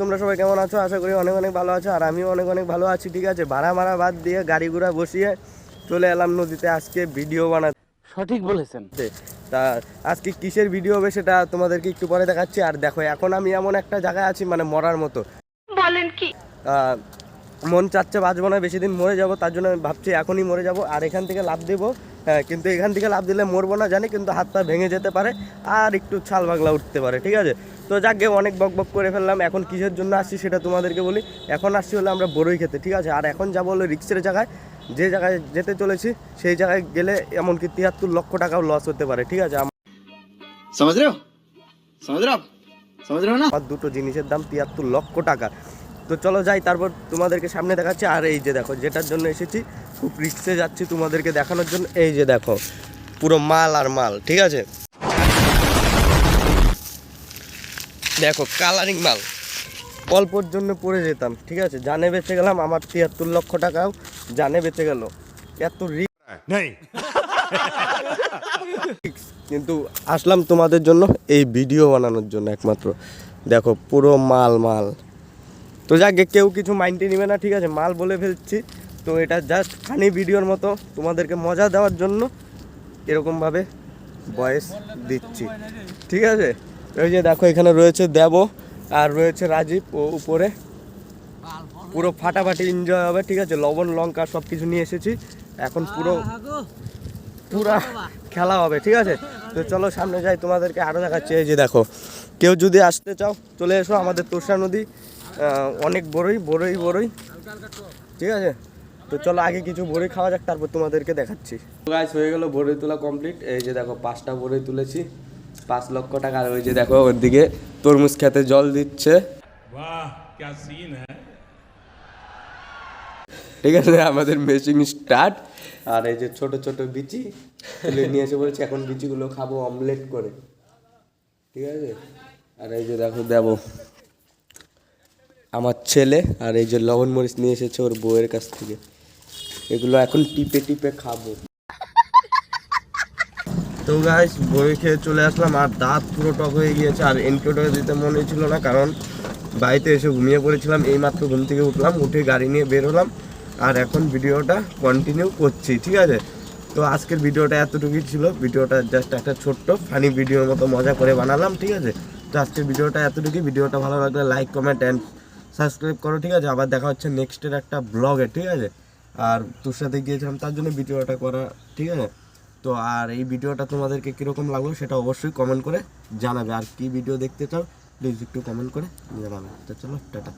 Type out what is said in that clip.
তোমরা সবাই কেমন আছো? আশা করি অনেক অনেক ভালো আছো, আর আমিও অনেক অনেক ভালো আছি। ঠিক আছে, ভাড়া মারা বাদ দিয়ে গাড়ি ঘোড়া বসিয়ে চলে এলাম নদীতে আজকে ভিডিও বানাতে। সঠিক বলেছেন। তা আজকে কিসের ভিডিও হবে সেটা তোমাদেরকে একটু পরে দেখাচ্ছি। আর দেখো, এখন আমি এমন একটা জায়গায় আছি মানে মরার মতো। বলেন কি? মন চাচ্ছে বাঁচবো না, বেশি দিন মরে যাবো, তার জন্য আমি ভাবছি এখনই মরে যাব আর এখান থেকে লাফ দেবো। হ্যাঁ, কিন্তু এখান থেকে লাফ দিলে মরবো না জানি, কিন্তু হাত পা ভেঙে যেতে পারে আর একটু ছাল বাগলা উঠতে পারে। ঠিক আছে, তো যাকে অনেক বক বক করে ফেললাম। এখন কিসের জন্য আসছি সেটা তোমাদেরকে বলি। এখন আসছি হলো আমরা বড়ই খেতে। ঠিক আছে, আর এখন যাবো হলো রিক্সের জায়গায়। যে জায়গায় যেতে চলেছি সেই জায়গায় গেলে এমনকি 73 লক্ষ টাকাও লস হতে পারে। ঠিক আছে, আমার দুটো জিনিসের দাম 73 লক্ষ টাকা। তো চলো যাই, তারপর তোমাদেরকে সামনে দেখাচ্ছি। আর এই যে দেখো, যেটার জন্য এসেছি খুব রিক্সে যাচ্ছি তোমাদেরকে দেখানোর জন্য। এই যে দেখো, পুরো মাল আর মাল। ঠিক আছে, দেখো কালারিং মাল, অল্পর জন্য পড়ে যেতাম। ঠিক আছে, জানে বেঁচে গেলাম, আমার 73 লক্ষ টাকাও জানে বেঁচে গেল। এত রিক্স কিন্তু আসলাম তোমাদের জন্য এই ভিডিও বানানোর জন্য একমাত্র। দেখো পুরো মাল মাল। তো যাকে কেউ কিছু মাইন্ডে নেবে না, ঠিক আছে, মাল বলে ফেলছি তো এটা জাস্ট ফানি ভিডিওর মতো তোমাদেরকে মজা দেওয়ার জন্য এরকমভাবে ভয়েস দিচ্ছি। ঠিক আছে, ওই যে দেখো এখানে রয়েছে দেব আর রয়েছে রাজীব, ও উপরে পুরো ফাটাফাটি এনজয় হবে। ঠিক আছে, লবণ লঙ্কা সব কিছু নিয়ে এসেছি, এখন পুরা খেলা হবে। ঠিক আছে, তো চলো সামনে যাই, তোমাদেরকে আরও দেখাচ্ছি। এই যে দেখো, কেউ যদি আসতে চাও চলে এসো, আমাদের তোষা নদী, অনেক বড়ই বড়ই বড়ই। ঠিক আছে, তো চলো আগে কিছু বড়ই খাওয়া যাক, তারপর তোমাদেরকে দেখাচ্ছি। গাইস, হয়ে গেল বড়ই তোলা কমপ্লিট। এই যে দেখো 5টা বড়ই তুলেছি, 5 লক্ষ টাকা। আর ওই যে দেখো ওর দিকে তরমুজ খেতে জল দিচ্ছে। वाह क्या सीन है। ঠিক আছে, আমাদের মেশিং স্টার্ট। আর এই যে ছোট ছোট বিচি তুলে নিয়ে এসে বলছি এখন বিচিগুলো খাবো অমলেট করে। ঠিক আছে, আর এই যে দেখো দেব আমার ছেলে, আর এই যে লবণ মরিচ নিয়ে এসেছে ওর বউয়ের কাছ থেকে, এগুলো এখন টিপে টিপে খাবো। তো গাইস, বড়ি খেয়ে চলে আসলাম, আর দাঁত পুরো টক হয়ে গিয়েছে। আর এনকোটা দিতে মনে ছিল না, কারণ বাড়িতে এসে ঘুমিয়ে পড়েছিলাম। এইমাত্র ঘুম থেকে উঠলাম, উঠে গাড়ি নিয়ে বের হলাম, আর এখন ভিডিওটা কন্টিনিউ করছি। ঠিক আছে, তো আজকের ভিডিওটা এতটুকুই ছিল। ভিডিওটা জাস্ট একটা ছোট্ট ফানি ভিডিওর মতো মজা করে বানালাম। ঠিক আছে, তো আজকের ভিডিওটা এতটুকুই। ভিডিওটা ভালো লাগলে লাইক কমেন্ট অ্যান্ড সাবস্ক্রাইব করো। ঠিক আছে, আবার দেখা হচ্ছে নেক্সটের একটা ব্লগে। ঠিক আছে, আর তোর সাথে গিয়েছিলাম তার জন্য ভিডিওটা করা। ঠিক আছে, তো আর এই ভিডিওটা তোমাদেরকে কীরকম লাগলো সেটা অবশ্যই কমেন্ট করে জানাবে। আর কি ভিডিও দেখতে চাও প্লিজ একটু কমেন্ট করে জানাবে। তো চলো টাটা।